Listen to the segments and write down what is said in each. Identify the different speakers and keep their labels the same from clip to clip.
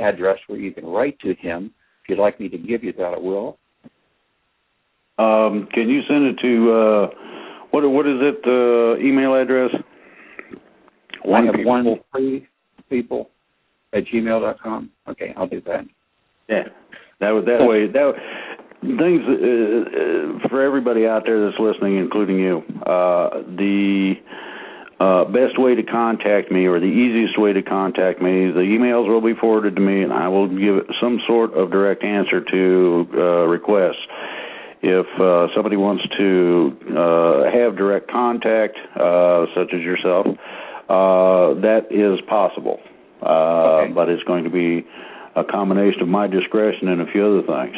Speaker 1: address where you can write to him. If you'd like me to give you that, I will.
Speaker 2: Can you send it to, what is it, email address?
Speaker 1: I have 13people@gmail.com. Okay, I'll do that.
Speaker 2: Yeah, that way, things, for everybody out there that's listening, including you, the best way to contact me, or the easiest way to contact me, the emails will be forwarded to me, and I will give some sort of direct answer to requests. If somebody wants to have direct contact, such as yourself, that is possible.
Speaker 1: Okay.
Speaker 2: But it's going to be a combination of my discretion and a few other things.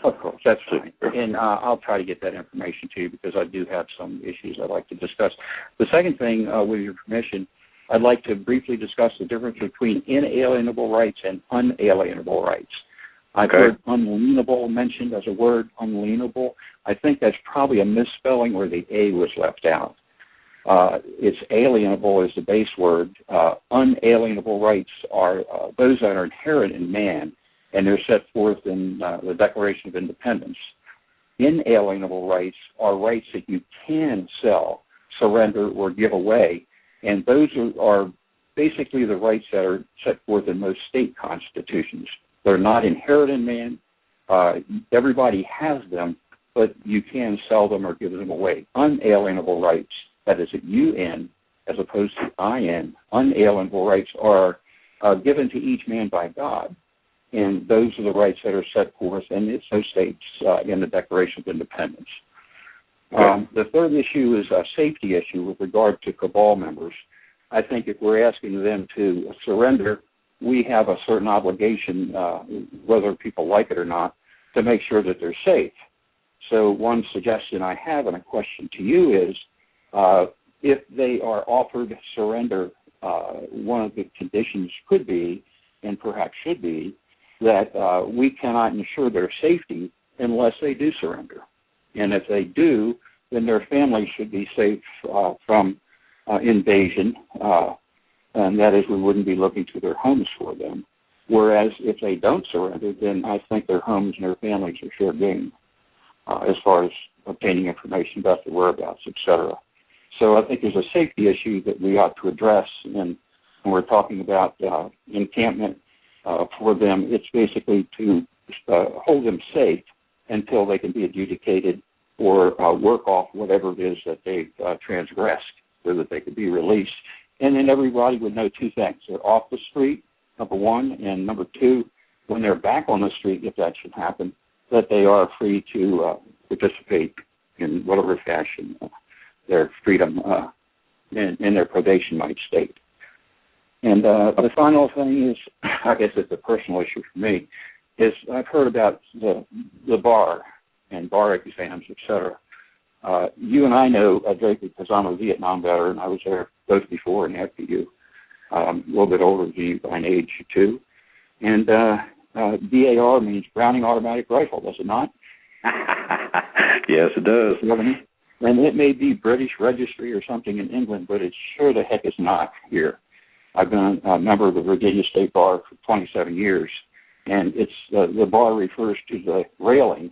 Speaker 1: Of course, that's fine. And I'll try to get that information to you, because I do have some issues I'd like to discuss. The second thing, with your permission, I'd like to briefly discuss the difference between inalienable rights and unalienable rights. I've heard unalienable mentioned as a word, unalienable. I think that's probably a misspelling where the A was left out. It's alienable is the base word. Unalienable rights are those that are inherent in man, and they're set forth in the Declaration of Independence. Inalienable rights are rights that you can sell, surrender, or give away, and those are basically the rights that are set forth in most state constitutions. They're not inherent in man. Everybody has them, but you can sell them or give them away. Unalienable rights, that is a UN as opposed to IN, unalienable rights are given to each man by God. And those are the rights that are set forth, and it so states in the Declaration of Independence. The third issue is a safety issue with regard to cabal members. I think if we're asking them to surrender, we have a certain obligation, whether people like it or not, to make sure that they're safe. So one suggestion I have and a question to you is, if they are offered surrender, one of the conditions could be, and perhaps should be, that we cannot ensure their safety unless they do surrender. And if they do, then their families should be safe from invasion, and that is, we wouldn't be looking to their homes for them. Whereas if they don't surrender, then I think their homes and their families are fair game as far as obtaining information about their whereabouts, etc. So I think there's a safety issue that we ought to address, and when we're talking about encampment for them, it's basically to hold them safe until they can be adjudicated or work off whatever it is that they've transgressed so that they could be released. And then everybody would know two things. They're off the street, number one, and number two, when they're back on the street, if that should happen, that they are free to participate in whatever fashion their freedom in their probation might state. And the final thing is, I guess it's a personal issue for me, is I've heard about the bar and bar exams, etc. You and I know, Drake, because I'm a Vietnam veteran. I was there both before and after you. A little bit older than you by an age too. And BAR means Browning Automatic Rifle, does it not?
Speaker 2: Yes, it does.
Speaker 1: And it may be British registry or something in England, but it sure the heck is not here. I've been a member of the Virginia State Bar for 27 years, and it's the bar refers to the railing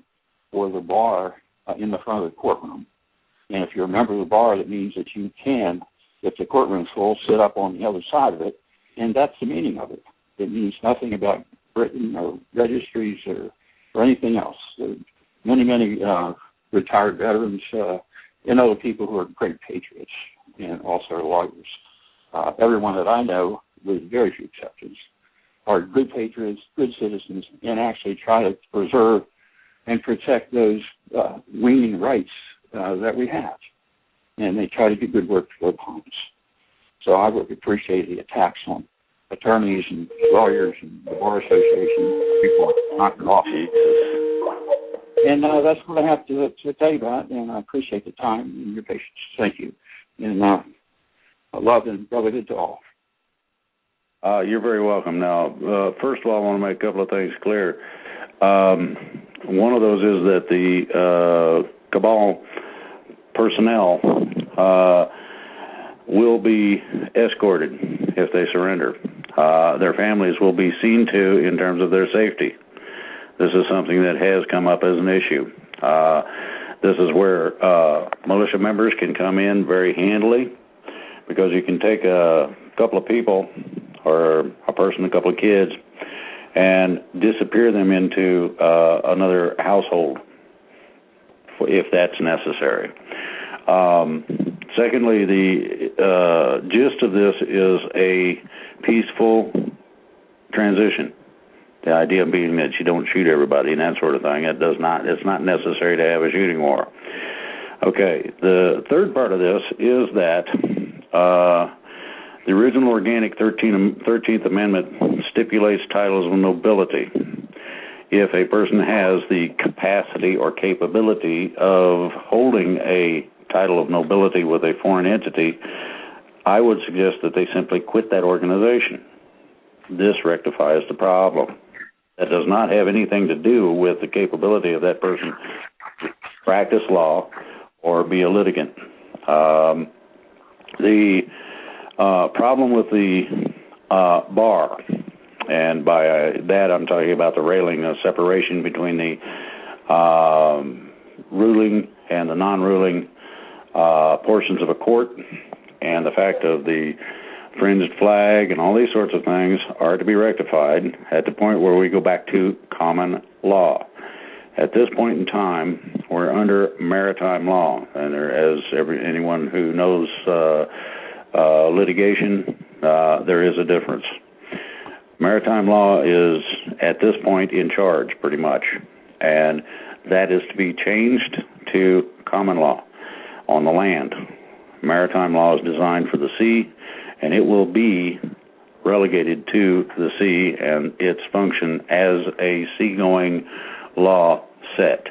Speaker 1: or the bar in the front of the courtroom. And if you're a member of the bar, that means that you can, if the courtroom's full, sit up on the other side of it, and that's the meaning of it. It means nothing about Britain or registries or anything else. Many retired veterans and other people who are great patriots and also are lawyers. Everyone that I know, with very few exceptions, are good patriots, good citizens, and actually try to preserve and protect those waning rights that we have. And they try to do good work for their opponents. So I would appreciate the attacks on attorneys and lawyers and the Bar Association, people knocking off. And that's what I have to tell you about, and I appreciate the time and your patience. Thank you. And love and brotherhood to all.
Speaker 2: You're very welcome. Now, first of all, I want to make a couple of things clear. One of those is that the cabal personnel will be escorted if they surrender. Their families will be seen to in terms of their safety. This is something that has come up as an issue. This is where militia members can come in very handily, because you can take a couple of people or a person, a couple of kids, and disappear them into another household if that's necessary. Secondly, the gist of this is a peaceful transition. The idea being that you don't shoot everybody and that sort of thing. It's not necessary to have a shooting war. Okay, the third part of this is that the original organic 13th Amendment stipulates titles of nobility. If a person has the capacity or capability of holding a title of nobility with a foreign entity, I would suggest that they simply quit that organization. This rectifies the problem. That does not have anything to do with the capability of that person to practice law or be a litigant. The problem with the bar, and by that I'm talking about the railing, separation between the ruling and the non-ruling portions of a court, and the fact of the fringed flag and all these sorts of things are to be rectified at the point where we go back to common law. At this point in time, we're under maritime law, and anyone who knows litigation, there is a difference. Maritime law is, at this point, in charge, pretty much, and that is to be changed to common law on the land. Maritime law is designed for the sea, and it will be relegated to the sea and its function as a seagoing law set.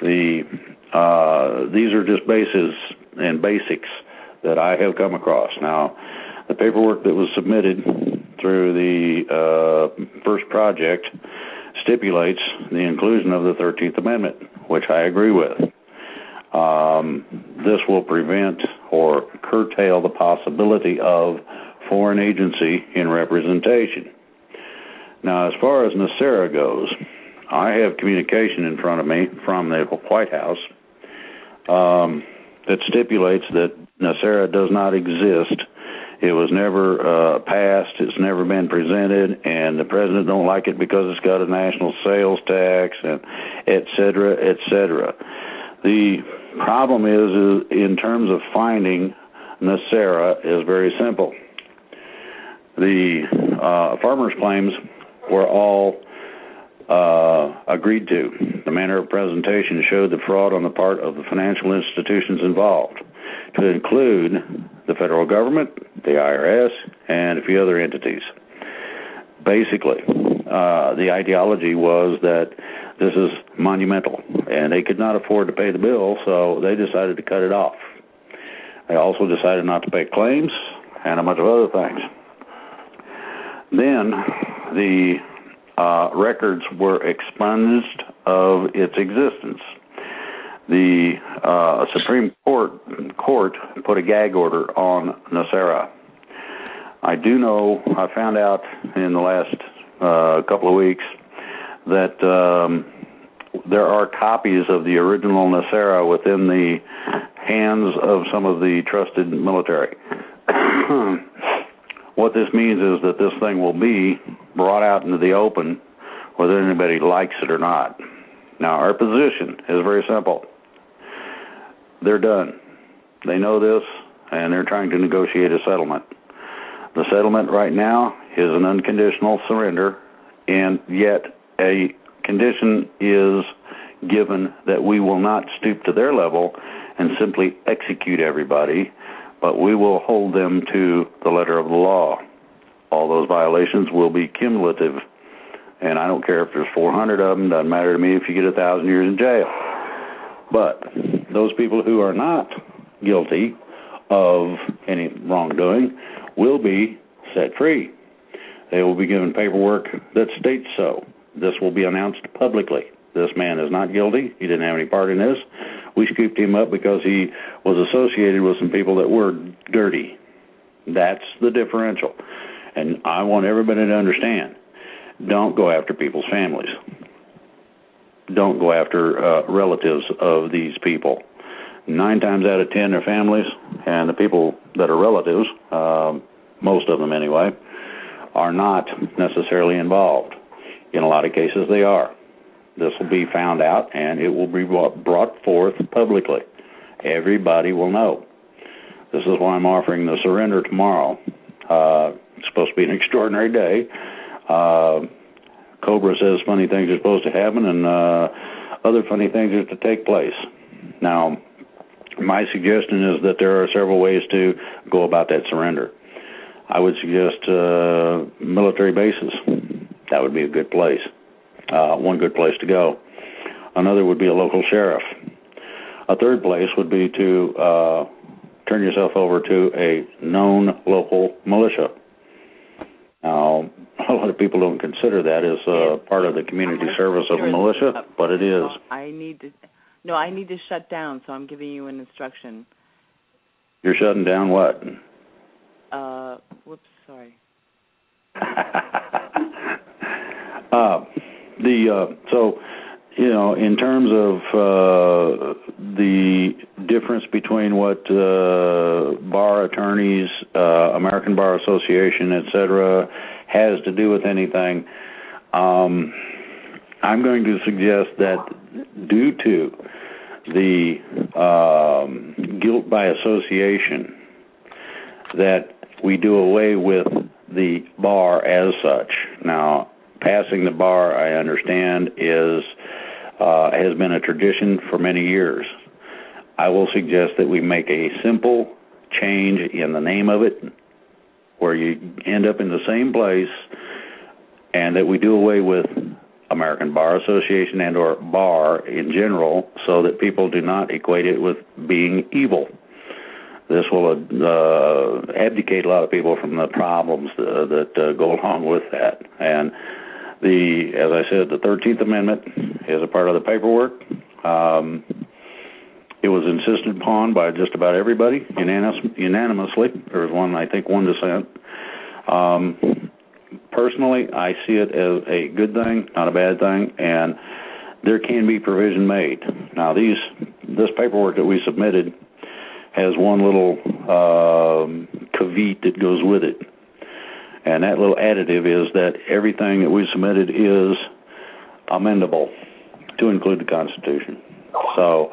Speaker 2: These are just bases and basics that I have come across. Now, the paperwork that was submitted through the first project stipulates the inclusion of the 13th Amendment, which I agree with. This will prevent or curtail the possibility of foreign agency in representation. Now, as far as NESARA goes, I have communication in front of me from the White House that stipulates that NESARA does not exist. It was never passed, it's never been presented, and the president don't like it because it's got a national sales tax, and et cetera, et cetera. The problem is in terms of finding NESARA is very simple. The farmers' claims were all agreed to. The manner of presentation showed the fraud on the part of the financial institutions involved, to include the federal government, the IRS, and a few other entities. Basically, the ideology was that this is monumental, and they could not afford to pay the bill, so they decided to cut it off. They also decided not to pay claims and a bunch of other things. Then the records were expunged of its existence. The Supreme Court put a gag order on NESARA. I do know, I found out in the last couple of weeks that there are copies of the original NESARA within the hands of some of the trusted military. What this means is that this thing will be brought out into the open whether anybody likes it or not. Now, our position is very simple. They're done. They know this, and they're trying to negotiate a settlement. The settlement right now is an unconditional surrender, and yet a condition is given that we will not stoop to their level and simply execute everybody, but we will hold them to the letter of the law. All those violations will be cumulative, and I don't care if there's 400 of them, doesn't matter to me if you get 1,000 years in jail. But those people who are not guilty of any wrongdoing will be set free. They will be given paperwork that states so. This will be announced publicly. This man is not guilty. He didn't have any part in this. We scooped him up because he was associated with some people that were dirty. That's the differential. And I want everybody to understand, don't go after people's families. Don't go after relatives of these people. 9 times out of 10 are families, and the people that are relatives, most of them anyway, are not necessarily involved. In a lot of cases, they are. This will be found out, and it will be brought forth publicly. Everybody will know. This is why I'm offering the surrender tomorrow. It's supposed to be an extraordinary day. Cobra says funny things are supposed to happen, and other funny things are to take place. Now, my suggestion is that there are several ways to go about that surrender. I would suggest military bases. That would be a good place. One good place to go. Another would be a local sheriff. A third place would be to turn yourself over to a known local militia. Now, a lot of people don't consider that as part of the community service of a militia, but it is.
Speaker 3: I need to shut down, so I'm giving you an instruction.
Speaker 2: You're shutting down what?
Speaker 3: Whoops, sorry.
Speaker 2: So, you know, in terms of the difference between what bar attorneys, American Bar Association, etc., has to do with anything, I'm going to suggest that due to the guilt by association, that we do away with the bar as such. Now, passing the bar, I understand, has been a tradition for many years. I will suggest that we make a simple change in the name of it, where you end up in the same place, and that we do away with American Bar Association and or bar in general, so that people do not equate it with being evil. This will abdicate a lot of people from the problems that go along with that. And as I said, the 13th Amendment is a part of the paperwork. It was insisted upon by just about everybody unanimously. There was one dissent. Personally, I see it as a good thing, not a bad thing, and there can be provision made. Now, this paperwork that we submitted has one little caveat that goes with it. And that little additive is that everything that we submitted is amendable to include the Constitution. So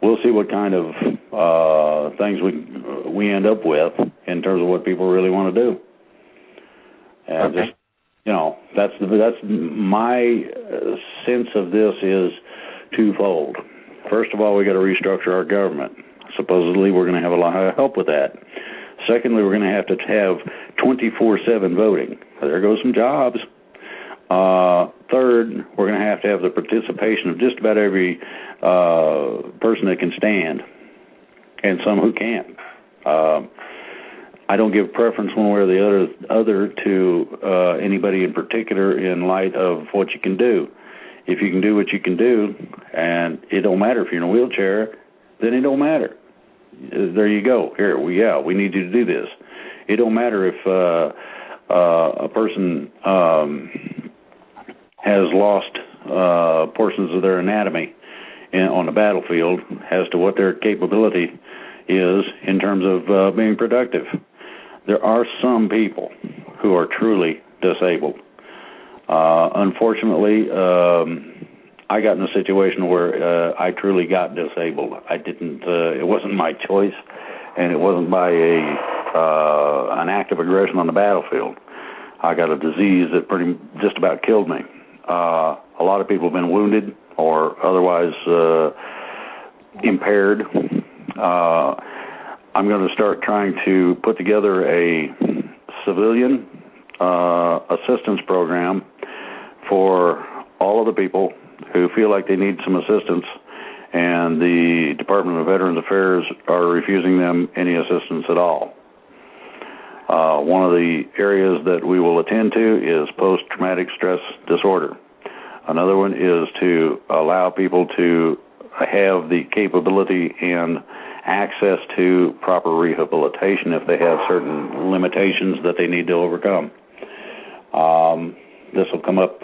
Speaker 2: we'll see what kind of things we end up with in terms of what people really want to do. And
Speaker 1: okay.
Speaker 2: Just, you know, that's my sense of this is twofold. First of all, we got to restructure our government. Supposedly, we're going to have a lot of help with that. Secondly, we're going to have 24/7 voting. There goes some jobs. Third, we're going to have the participation of just about every person that can stand, and some who can't. I don't give preference one way or the other to anybody in particular in light of what you can do. If you can do what you can do, and it don't matter if you're in a wheelchair, then it don't matter. There you go. Here, we need you to do this. It don't matter if a person has lost portions of their anatomy on the battlefield as to what their capability is in terms of being productive. There are some people who are truly disabled. Unfortunately, I got in a situation where I truly got disabled. I didn't. It wasn't my choice, and it wasn't by an act of aggression on the battlefield. I got a disease that just about killed me. A lot of people have been wounded or otherwise impaired. I'm going to start trying to put together a civilian assistance program for all of the people who feel like they need some assistance, and the Department of Veterans Affairs are refusing them any assistance at all. One of the areas that we will attend to is post-traumatic stress disorder. Another one is to allow people to have the capability and access to proper rehabilitation if they have certain limitations that they need to overcome. This will come up